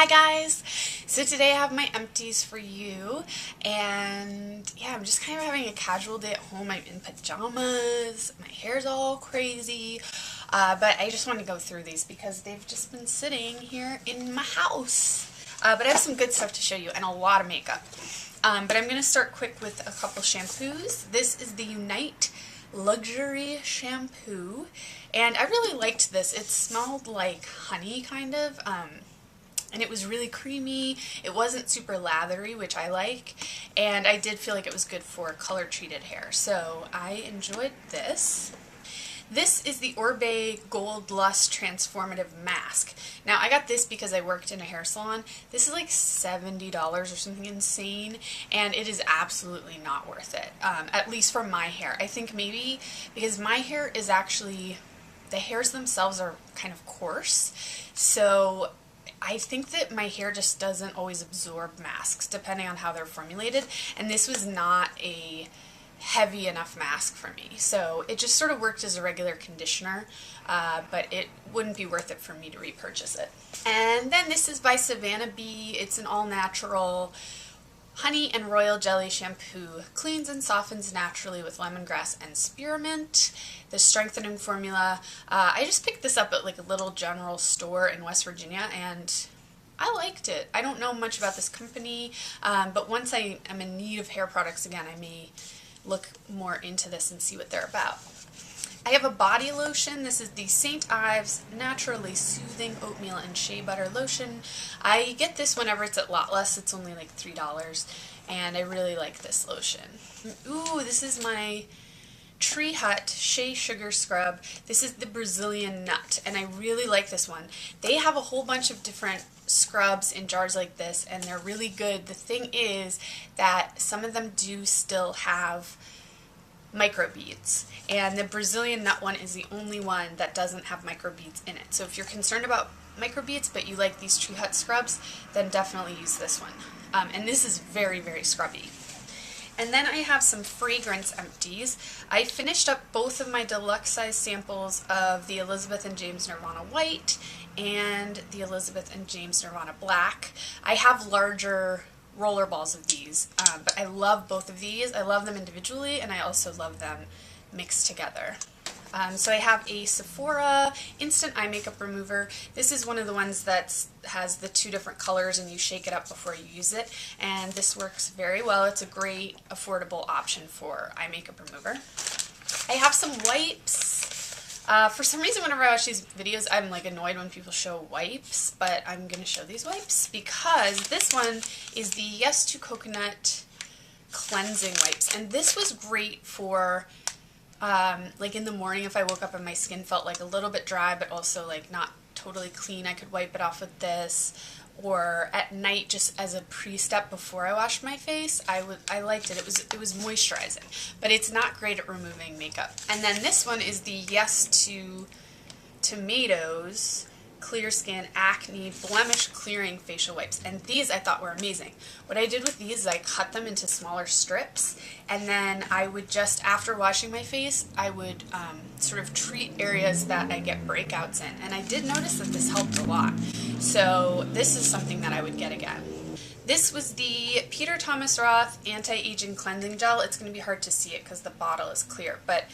Hi guys! So today I have my empties for you, and yeah, I'm just kind of having a casual day at home. I'm in pajamas, my hair's all crazy, but I just want to go through these because they've just been sitting here in my house. But I have some good stuff to show you and a lot of makeup. But I'm going to start quick with a couple shampoos. This is the Unite Luxury Shampoo, and I really liked this. It smelled like honey, kind of. And it was really creamy. It wasn't super lathery, which I like, and I did feel like it was good for color treated hair, so I enjoyed this. This is the Orbe Gold Lust Transformative Mask. Now, I got this because I worked in a hair salon. This is like $70 or something insane, and it is absolutely not worth it, at least for my hair. I think maybe because my hair is actually, the hairs themselves are kind of coarse, so I think that my hair just doesn't always absorb masks depending on how they're formulated, and this was not a heavy enough mask for me, so it just sort of worked as a regular conditioner, but it wouldn't be worth it for me to repurchase it. And then this is by Savannah Bee. It's an all-natural honey and royal jelly shampoo. Cleans and softens naturally with lemongrass and spearmint. The strengthening formula, I just picked this up at like a little general store in West Virginia, and I liked it. I don't know much about this company, but once I am in need of hair products again, I may look more into this and see what they're about. I have a body lotion. This is the St. Ives Naturally Soothing Oatmeal and Shea Butter Lotion. I get this whenever it's at Lot Less. It's only like $3, and I really like this lotion. Ooh, this is my Tree Hut Shea Sugar Scrub. This is the Brazilian Nut, and I really like this one. They have a whole bunch of different scrubs in jars like this, and they're really good. The thing is that some of them do still have microbeads, and the Brazilian Nut one is the only one that doesn't have microbeads in it. So if you're concerned about microbeads but you like these Tree Hut scrubs, then definitely use this one. And this is very, very scrubby. And then I have some fragrance empties. I finished up both of my deluxe size samples of the Elizabeth and James Nirvana White and the Elizabeth and James Nirvana Black. I have larger roller balls of these, but I love both of these. I love them individually, and I also love them mixed together. So I have a Sephora Instant Eye Makeup Remover. This is one of the ones that has the two different colors, and you shake it up before you use it, and this works very well. It's a great affordable option for eye makeup remover. I have some wipes. For some reason, whenever I watch these videos, I'm like annoyed when people show wipes, but I'm going to show these wipes because this one is the Yes to Coconut Cleansing Wipes, and this was great for like in the morning if I woke up and my skin felt like a little bit dry but also like not totally clean. I could wipe it off with this, or at night just as a pre-step before I washed my face. I liked it. It was moisturizing, but it's not great at removing makeup. And then this one is the Yes to Tomatoes Clear Skin Acne Blemish Clearing Facial Wipes, and these I thought were amazing. What I did with these is I cut them into smaller strips, and then I would just, after washing my face, I would sort of treat areas that I get breakouts in, and I did notice that this helped a lot. So this is something that I would get again. This was the Peter Thomas Roth Anti-Aging Cleansing Gel. It's going to be hard to see it because the bottle is clear, but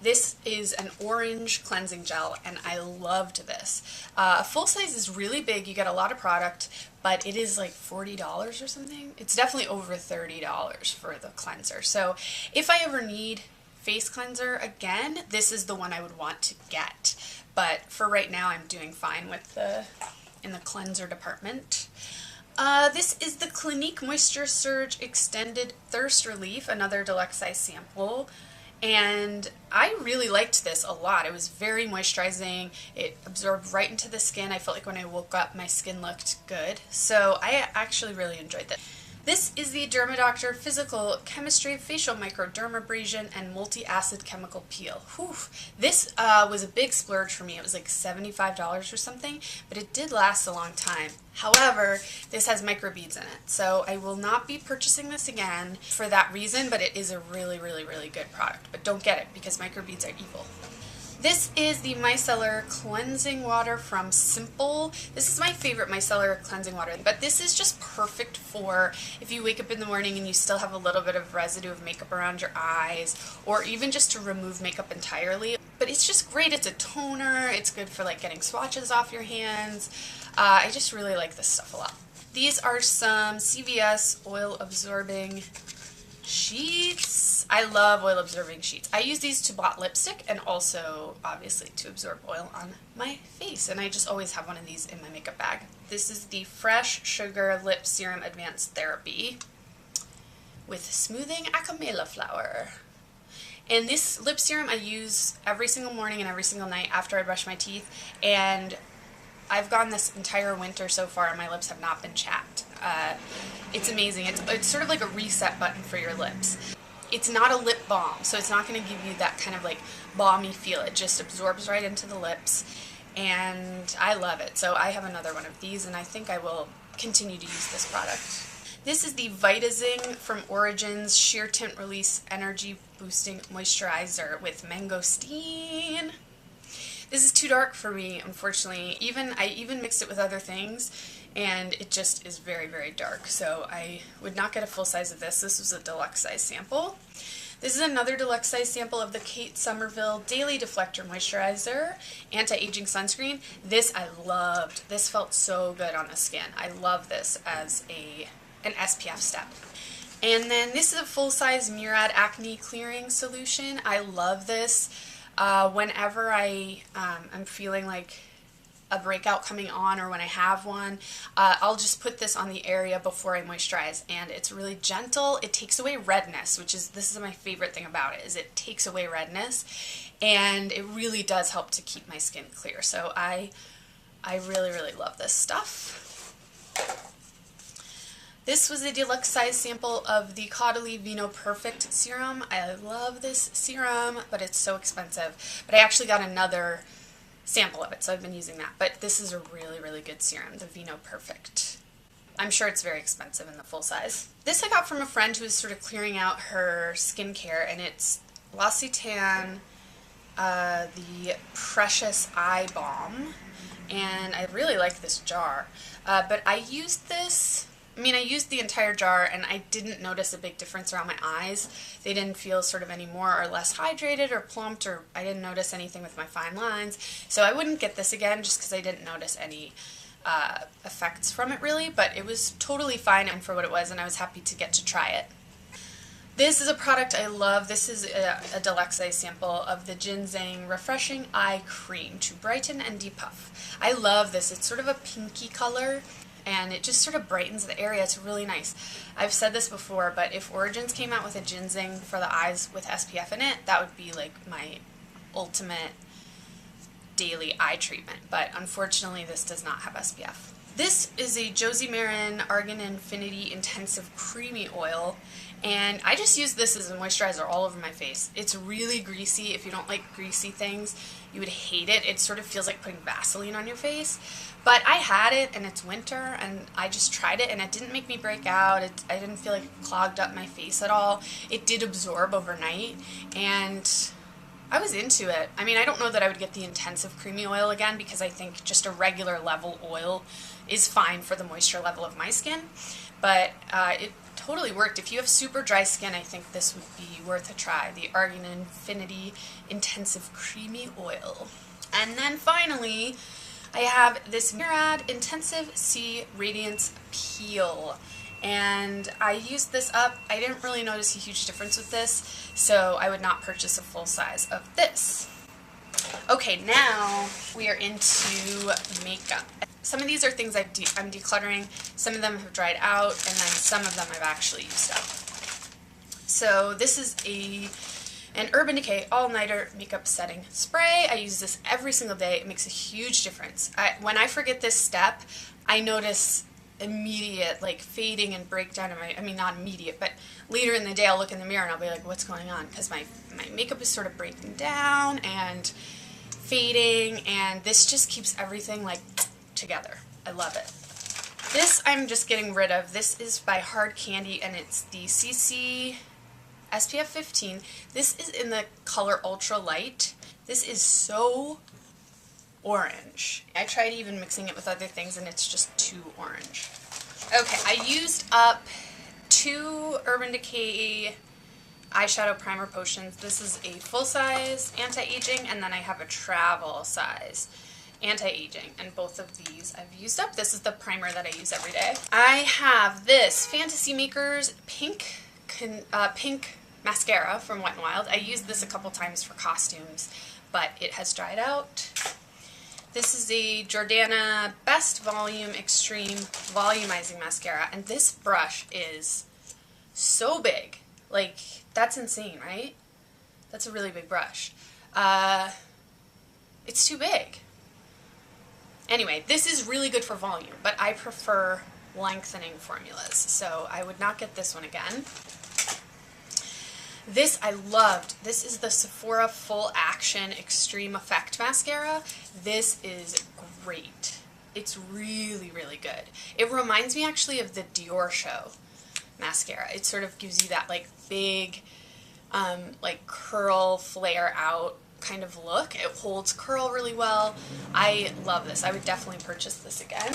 this is an orange cleansing gel, and I loved this. Full size is really big. You get a lot of product, but it is like $40 or something. It's definitely over $30 for the cleanser. So if I ever need face cleanser again, this is the one I would want to get. But for right now, I'm doing fine with in the cleanser department. This is the Clinique Moisture Surge Extended Thirst Relief, another deluxe size sample. And I really liked this a lot. It was very moisturizing. It absorbed right into the skin. I felt like when I woke up, my skin looked good. So I actually really enjoyed this. This is the DermaDoctor Physical Chemistry Facial Microdermabrasion and Multi-Acid Chemical Peel. Whew. This was a big splurge for me. It was like $75 or something, but it did last a long time. However, this has microbeads in it, so I will not be purchasing this again for that reason, but it is a really, really, really good product. But don't get it because microbeads are evil. This is the micellar cleansing water from Simple. This is my favorite micellar cleansing water, but this is just perfect for if you wake up in the morning and you still have a little bit of residue of makeup around your eyes, or even just to remove makeup entirely. But it's just great. It's a toner. It's good for like getting swatches off your hands. I just really like this stuff a lot. These are some CVS oil absorbing sheets. I love oil absorbing sheets. I use these to blot lipstick and also obviously to absorb oil on my face, and I just always have one of these in my makeup bag. This is the Fresh Sugar Lip Serum Advanced Therapy with smoothing acamela flower. And this lip serum I use every single morning and every single night after I brush my teeth, and I've gone this entire winter so far and my lips have not been chapped. It's amazing. It's sort of like a reset button for your lips. It's not a lip balm, so it's not going to give you that kind of like balmy feel. It just absorbs right into the lips, and I love it. So I have another one of these, and I think I will continue to use this product. This is the Vitazing from Origins Sheer Tint Release Energy Boosting Moisturizer with Mangosteen. This is too dark for me, unfortunately. I even mixed it with other things, and it just is very, very dark. So I would not get a full size of this. This was a deluxe size sample. This is another deluxe size sample of the Kate Somerville Daily Deflector Moisturizer Anti-Aging Sunscreen. This I loved. This felt so good on the skin. I love this as an SPF step. And then this is a full-size Murad Acne Clearing Solution. I love this. Whenever I'm feeling like a breakout coming on, or when I have one, I'll just put this on the area before I moisturize, and it's really gentle. It takes away redness, this is my favorite thing about it, is it takes away redness, and it really does help to keep my skin clear. So I really, really love this stuff. This was a deluxe size sample of the Caudalie Vino Perfect Serum. I love this serum, but it's so expensive. But I actually got another sample of it, so I've been using that. But this is a really, really good serum, the Vino Perfect. I'm sure it's very expensive in the full size. This I got from a friend who was sort of clearing out her skincare, and it's L'Occitane, the Precious Eye Balm. And I really like this jar. But I used this... I used the entire jar, and I didn't notice a big difference around my eyes. They didn't feel sort of any more or less hydrated or plumped, or I didn't notice anything with my fine lines. So I wouldn't get this again just because I didn't notice any effects from it really, but it was totally fine and for what it was, and I was happy to get to try it. This is a product I love. This is a deluxe size sample of the Ginseng Refreshing Eye Cream to brighten and depuff. I love this. It's sort of a pinky color, and it just sort of brightens the area. It's really nice. I've said this before, but if Origins came out with a ginseng for the eyes with SPF in it, that would be like my ultimate daily eye treatment. But unfortunately, this does not have SPF. This is a Josie Maran Argan Infinity Intensive Creamy Oil, and I just use this as a moisturizer all over my face. It's really greasy. If you don't like greasy things, you would hate it. It sort of feels like putting Vaseline on your face. But I had it, and it's winter, and I just tried it, and it didn't make me break out. I didn't feel like it clogged up my face at all. It did absorb overnight, and I was into it. I don't know that I would get the intensive creamy oil again, because I think just a regular level oil is fine for the moisture level of my skin. But it totally worked. If you have super dry skin, I think this would be worth a try. The Argan Infinity Intensive Creamy Oil. And then finally, I have this Murad Intensive C Radiance Peel, and I used this up. I didn't really notice a huge difference with this, so I would not purchase a full size of this. Okay, now we are into makeup. Some of these are things I'm decluttering, some of them have dried out, and then some of them I've actually used up. So this is an Urban Decay All-Nighter Makeup Setting Spray. I use this every single day. It makes a huge difference. When I forget this step, I notice immediate fading and breakdown of my, not immediate, but later in the day I'll look in the mirror and I'll be like, what's going on? Because my makeup is sort of breaking down and fading, and this just keeps everything together. I love it. This I'm just getting rid of. This is by Hard Candy, and it's the CC SPF 15. This is in the color Ultra Light, This is so orange. I tried even mixing it with other things and it's just too orange. Okay, I used up 2 Urban Decay eyeshadow primer potions. This is a full-size anti-aging, and then I have a travel size anti-aging, and both of these I've used up. This is the primer that I use every day. I have this Fantasy Makers pink mascara from Wet n Wild. I used this a couple times for costumes, but it has dried out. This is a Jordana Best Volume Extreme Volumizing Mascara, and this brush is so big. Like, that's insane, right? That's a really big brush. It's too big. Anyway, this is really good for volume, but I prefer lengthening formulas, so I would not get this one again. This I loved. This is the Sephora Full Action Extreme Effect Mascara. This is great. It's really, really good. It reminds me actually of the Dior Show mascara. It sort of gives you that like big, like curl, flare out kind of look. It holds curl really well. I love this. I would definitely purchase this again.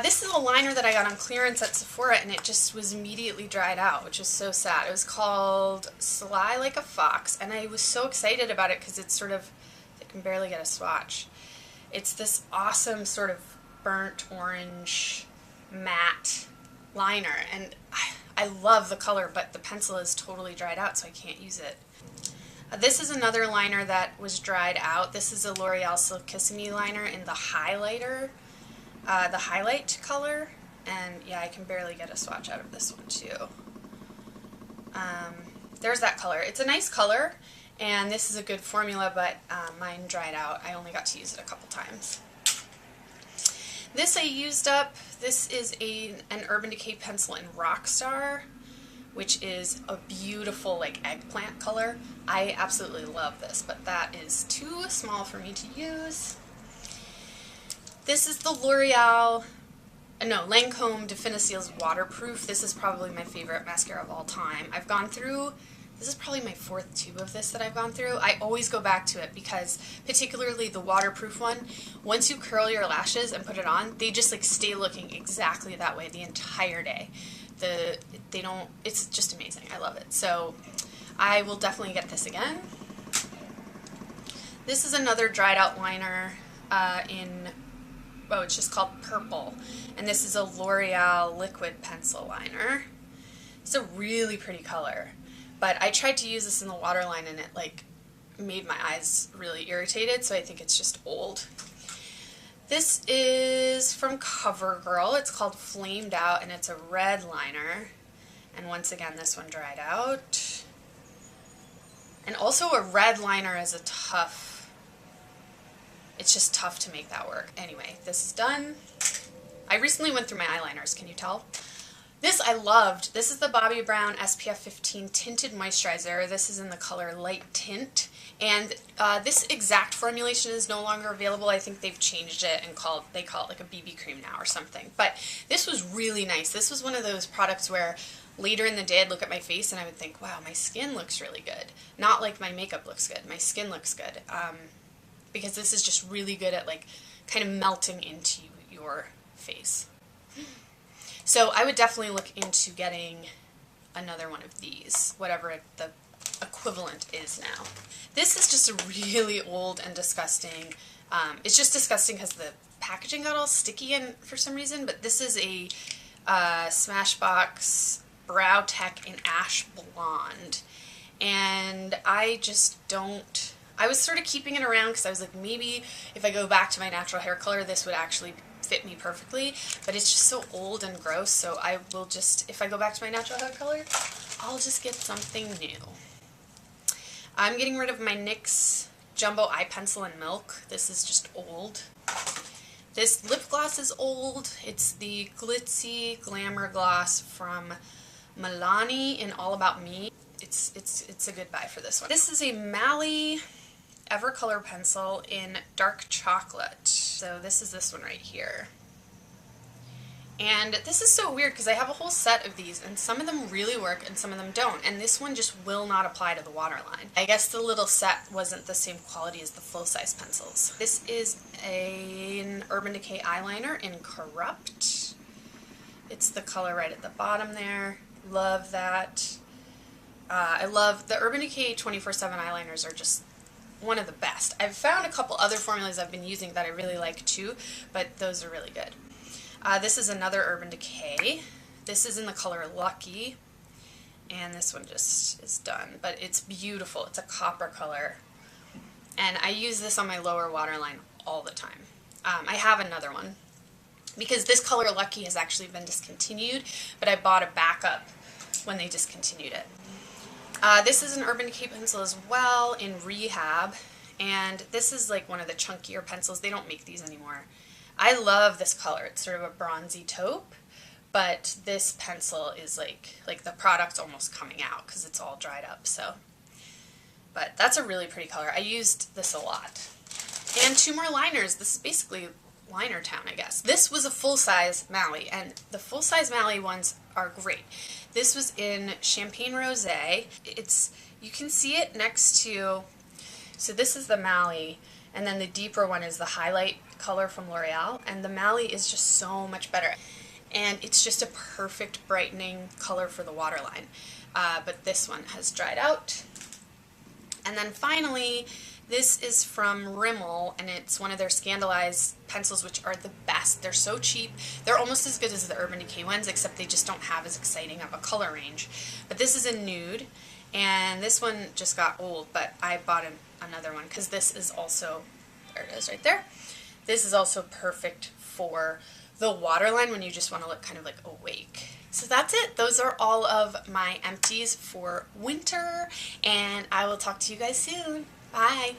This is a liner that I got on clearance at Sephora, and it just was immediately dried out, which is so sad. It was called Sly Like a Fox, and I was so excited about it because it's sort of, I can barely get a swatch. It's this awesome sort of burnt orange matte liner, and I love the color, but the pencil is totally dried out, so I can't use it. This is another liner that was dried out. This is a L'Oreal Silkissime liner in the highlighter, the highlight color, and yeah, I can barely get a swatch out of this one too. There's that color. It's a nice color, and this is a good formula, but mine dried out. I only got to use it a couple times. This I used up. This is an Urban Decay pencil in Rockstar, which is a beautiful like eggplant color. I absolutely love this, but that is too small for me to use. This is the Lancome Definicil's Waterproof. This is probably my favorite mascara of all time. I've gone through, this is probably my 4th tube of this that I've gone through. I always go back to it because particularly the waterproof one, once you curl your lashes and put it on, they just like stay looking exactly that way the entire day. It's just amazing. I love it. So I will definitely get this again. This is another dried out liner it's just called Purple, and this is a L'Oreal liquid pencil liner. It's a really pretty color, but I tried to use this in the waterline and it like made my eyes really irritated, so I think it's just old. This is from CoverGirl. It's called Flamed Out, and it's a red liner, and once again this one dried out. And also a red liner is it's just tough to make that work. Anyway, this is done. I recently went through my eyeliners, can you tell? This I loved. This is the Bobbi Brown SPF 15 Tinted Moisturizer. This is in the color Light Tint. And this exact formulation is no longer available. I think they've changed it and they call it like a BB cream now or something. But this was really nice. This was one of those products where later in the day I'd look at my face and I would think, wow, my skin looks really good. Not like my makeup looks good. My skin looks good. Because this is just really good at like kind of melting into your face. So I would definitely look into getting another one of these, whatever the equivalent is now. This is just a really old and disgusting, it's just disgusting because the packaging got all sticky and for some reason, but this is a Smashbox Brow Tech in Ash Blonde, and I was sort of keeping it around because I was like, maybe if I go back to my natural hair color, this would actually fit me perfectly, but it's just so old and gross, so I will just, if I go back to my natural hair color, I'll just get something new. I'm getting rid of my NYX Jumbo Eye Pencil in Milk. This is just old. This lip gloss is old. It's the Glitzy Glamour Gloss from Milani in All About Me. It's a good buy for this one. This is a Mally Evercolor pencil in Dark Chocolate. So this is this one right here. And this is so weird because I have a whole set of these and some of them really work and some of them don't. And this one just will not apply to the waterline. I guess the little set wasn't the same quality as the full-size pencils. This is an Urban Decay eyeliner in Corrupt. It's the color right at the bottom there. Love that. I love the Urban Decay 24/7 eyeliners are just one of the best. I've found a couple other formulas I've been using that I really like too, but those are really good. This is another Urban Decay. This is in the color Lucky, and this one just is done, but it's beautiful. It's a copper color, and I use this on my lower waterline all the time. I have another one because this color Lucky has actually been discontinued, but I bought a backup when they discontinued it. This is an Urban Decay pencil as well in Rehab, and this is like one of the chunkier pencils. They don't make these anymore. I love this color. It's sort of a bronzy taupe, but this pencil is like the product's almost coming out because it's all dried up. So, but that's a really pretty color. I used this a lot. And two more liners. This is basically liner town, I guess. This was a full-size Mally, and the full-size Mally ones are great. This was in Champagne Rosé. You can see it next to, so this is the Mally, and then the deeper one is the highlight color from L'Oreal, and the Mally is just so much better. And it's just a perfect brightening color for the waterline. But this one has dried out. And then finally, this is from Rimmel, and it's one of their Scandalized pencils, which are the best. They're so cheap. They're almost as good as the Urban Decay ones, except they just don't have as exciting of a color range. But this is a nude, and this one just got old, but I bought another one because this is also, there it is right there. This is also perfect for the waterline when you just want to look kind of like awake. So that's it. Those are all of my empties for winter, and I will talk to you guys soon. Bye.